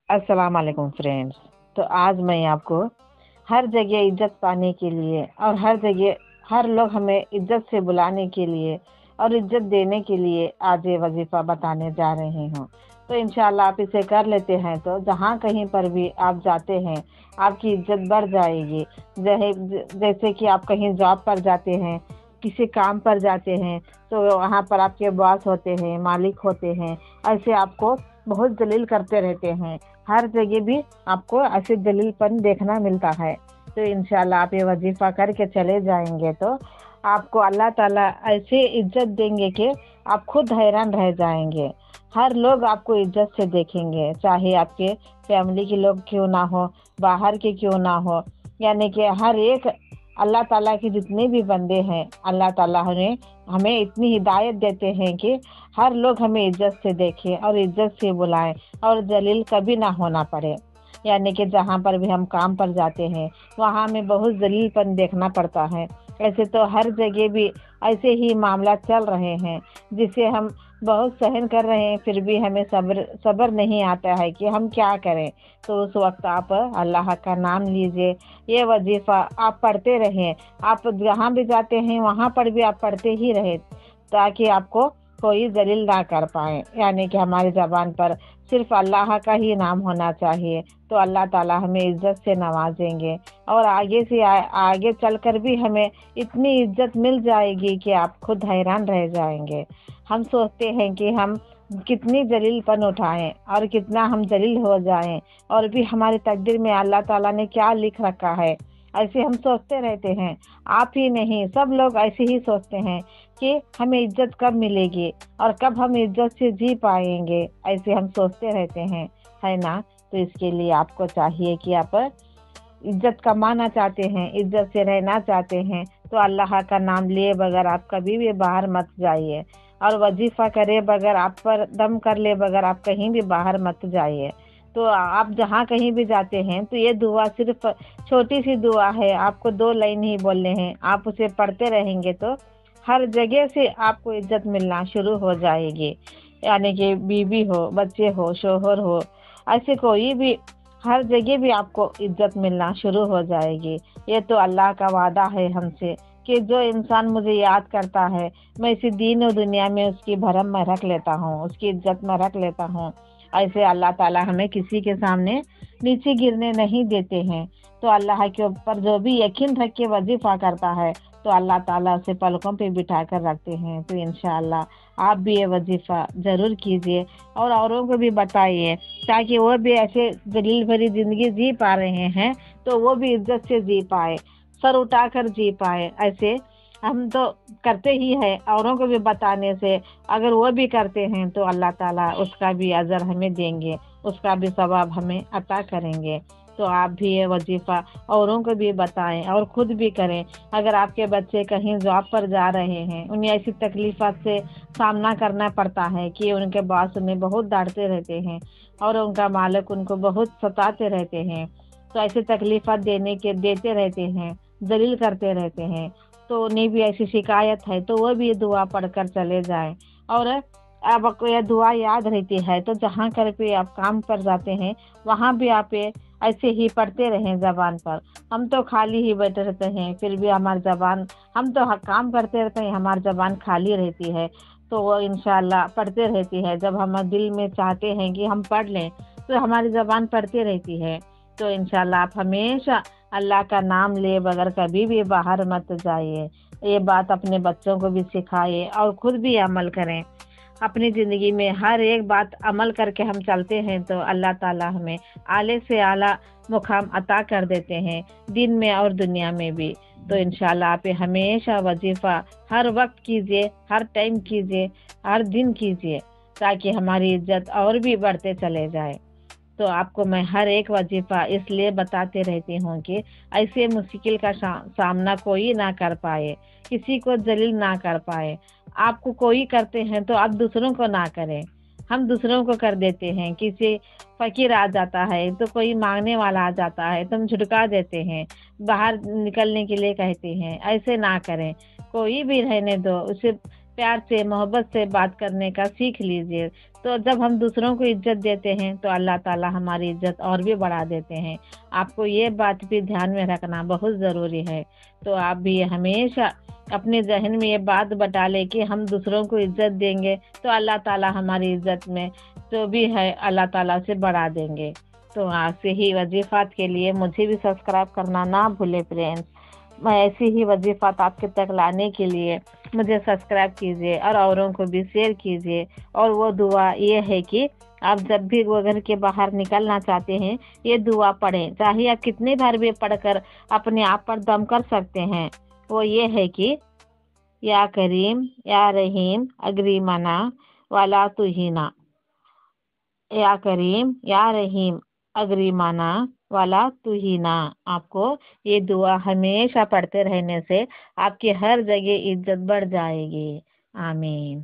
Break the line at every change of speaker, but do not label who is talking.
अस्सलाम वालेकुम फ्रेंड्स। तो आज मैं आपको हर जगह इज्जत पाने के लिए और हर जगह हर लोग हमें इज्जत से बुलाने के लिए और इज्जत देने के लिए आज ये वजीफ़ा बताने जा रही हूँ। तो इंशाल्लाह आप इसे कर लेते हैं तो जहाँ कहीं पर भी आप जाते हैं आपकी इज्जत बढ़ जाएगी। जैसे कि आप कहीं जॉब पर जाते हैं, किसी काम पर जाते हैं, तो वहाँ पर आपके बॉस होते हैं, मालिक होते हैं, ऐसे आपको बहुत जलील करते रहते हैं। हर जगह भी आपको ऐसे जलीलपन देखना मिलता है। तो इंशाल्लाह आप ये वजीफा करके चले जाएंगे तो आपको अल्लाह ताला ऐसे इज्जत देंगे कि आप खुद हैरान रह जाएंगे। हर लोग आपको इज्जत से देखेंगे, चाहे आपके फैमिली के लोग क्यों ना हो, बाहर के क्यों ना हो। यानी कि हर एक अल्लाह ताला के जितने भी बंदे हैं, अल्लाह ताला ने हमें इतनी हिदायत देते हैं कि हर लोग हमें इज्जत से देखें और इज्जत से बुलाएं और जलील कभी ना होना पड़े। यानी कि जहाँ पर भी हम काम पर जाते हैं वहाँ हमें बहुत जलीलपन देखना पड़ता है। ऐसे तो हर जगह भी ऐसे ही मामला चल रहे हैं जिसे हम बहुत सहन कर रहे हैं, फिर भी हमें सब्र सब्र नहीं आता है कि हम क्या करें। तो उस वक्त आप अल्लाह का नाम लीजिए, ये वजीफा आप पढ़ते रहें। आप जहाँ भी जाते हैं वहाँ पर भी आप पढ़ते ही रहे ताकि आपको कोई जलील ना कर पाए। यानी कि हमारी ज़बान पर सिर्फ अल्लाह का ही नाम होना चाहिए, तो अल्लाह ताला हमें इज्जत से नवाजेंगे और आगे से आगे चलकर भी हमें इतनी इज्जत मिल जाएगी कि आप खुद हैरान रह जाएंगे। हम सोचते हैं कि हम कितनी जलीलपन उठाएं और कितना हम जलील हो जाएं, और भी हमारी तकदीर में अल्लाह ताला ने क्या लिख रखा है ऐसे हम सोचते रहते हैं। आप ही नहीं, सब लोग ऐसे ही सोचते हैं कि हमें इज्जत कब मिलेगी और कब हम इज्जत से जी पाएंगे, ऐसे हम सोचते रहते हैं, है ना। तो इसके लिए आपको चाहिए कि आप इज्जत कमाना चाहते हैं, इज्जत से रहना चाहते हैं, तो अल्लाह का नाम लिए बगैर आप कभी भी बाहर मत जाइए और वजीफा करे बगैर, आप पर दम कर ले बगैर आप कहीं भी बाहर मत जाइए। तो आप जहाँ कहीं भी जाते हैं तो ये दुआ सिर्फ छोटी सी दुआ है, आपको 2 लाइन ही बोलने हैं। आप उसे पढ़ते रहेंगे तो हर जगह से आपको इज्जत मिलना शुरू हो जाएगी। यानी कि बीवी हो, बच्चे हो, शोहर हो, ऐसे कोई भी हर जगह भी आपको इज्जत मिलना शुरू हो जाएगी। ये तो अल्लाह का वादा है हमसे कि जो इंसान मुझे याद करता है मैं इसी दीन और दुनिया में उसकी भरम में रख लेता हूँ, उसकी इज्जत में रख लेता हूँ। ऐसे अल्लाह ताला हमें किसी के सामने नीचे गिरने नहीं देते हैं। तो अल्लाह के ऊपर जो भी यकीन रख के वजीफा करता है तो अल्लाह ताला उसे पलकों पे बिठा कर रखते हैं। तो इंशाअल्लाह आप भी ये वजीफा ज़रूर कीजिए और औरों को भी बताइए, ताकि वो भी ऐसे जलील भरी ज़िंदगी जी पा रहे हैं तो वो भी इज्जत से जी पाए, सर उठाकर जी पाए। ऐसे हम तो करते ही हैं, औरों को भी बताने से अगर वो भी करते हैं तो अल्लाह ताला उसका भी अजर हमें देंगे, उसका भी सवाब हमें अता करेंगे। तो आप भी ये वजीफ़ा औरों को भी बताएं और खुद भी करें। अगर आपके बच्चे कहीं जॉब पर जा रहे हैं, उन्हें ऐसी तकलीफ़ात से सामना करना पड़ता है कि उनके बॉस उन्हें बहुत डांटते रहते हैं और उनका मालिक उनको बहुत सताते रहते हैं, तो ऐसी तकलीफ़ात देते रहते हैं, जलील करते रहते हैं, तो उन्हें भी ऐसी शिकायत है तो वो भी दुआ पढ़कर चले जाएं। और अब आपको यह दुआ याद रहती है तो जहाँ कर पे आप काम पर जाते हैं वहाँ भी आप ये ऐसे ही पढ़ते रहें जबान पर। हम तो खाली ही बैठे रहते हैं, फिर भी हमारी जबान, हम तो काम करते रहते हैं, हमारी जबान खाली रहती है तो वो इंशाल्लाह पढ़ते रहती है। जब हम दिल में चाहते हैं कि हम पढ़ लें तो हमारी जबान पढ़ती रहती है। तो इंशाल्लाह आप हमेशा अल्लाह का नाम ले बगैर कभी भी बाहर मत जाइए। ये बात अपने बच्चों को भी सिखाइए और खुद भी अमल करें। अपनी ज़िंदगी में हर एक बात अमल करके हम चलते हैं तो अल्लाह ताला हमें आले से आला मुकाम अता कर देते हैं, दिन में और दुनिया में भी। तो इंशाल्लाह आप ये हमेशा वजीफ़ा हर वक्त कीजिए, हर टाइम कीजिए, हर दिन कीजिए, ताकि हमारी इज्जत और भी बढ़ते चले जाए। तो आपको मैं हर एक वजीफ़ा इसलिए बताते रहती हूँ कि ऐसे मुश्किल का सामना कोई ना कर पाए, किसी को जलील ना कर पाए। आपको कोई करते हैं तो आप दूसरों को ना करें। हम दूसरों को कर देते हैं, किसी फकीर आ जाता है तो कोई मांगने वाला आ जाता है तो हम झुटका देते हैं, बाहर निकलने के लिए कहते हैं, ऐसे ना करें। कोई भी रहने दो, उसे پیار سے محبت سے بات کرنے کا سیکھ لیجئے۔ تو جب ہم دوسروں کو عزت دیتے ہیں تو اللہ تعالیٰ ہماری عزت اور بھی بڑھا دیتے ہیں۔ آپ کو یہ بات بھی دھیان میں رکھنا بہت ضروری ہے۔ تو آپ بھی ہمیشہ اپنے ذہن میں یہ بات بٹا لے کہ ہم دوسروں کو عزت دیں گے تو اللہ تعالیٰ ہماری عزت میں جو بھی ہے اللہ تعالیٰ سے بڑھا دیں گے۔ تو ایسے ہی وظیفات کے لیے مجھے بھی سبسکرائب کرنا نہ بھولے فرینڈس۔ میں ایسی ہی وظیفات آپ کے تک لانے کے لیے مجھے سبسکرائب کیجیے اور اوروں کو بھی شیئر کیجیے۔ اور وہ دعا یہ ہے کہ آپ جب بھی وہ گھر کے باہر نکلنا چاہتے ہیں یہ دعا پڑھیں، چاہے آپ کتنی بار بھی پڑھ کر اپنے آپ پر دم کر سکتے ہیں۔ وہ یہ ہے کہ یا کریم یا رحیم اگریمنا والا توہینا، یا کریم یا رحیم اگریمانا والا توہینا۔ آپ کو یہ دعا ہمیشہ پڑھتے رہنے سے آپ کی ہر جگہ عزت بڑھ جائے گی۔ آمین۔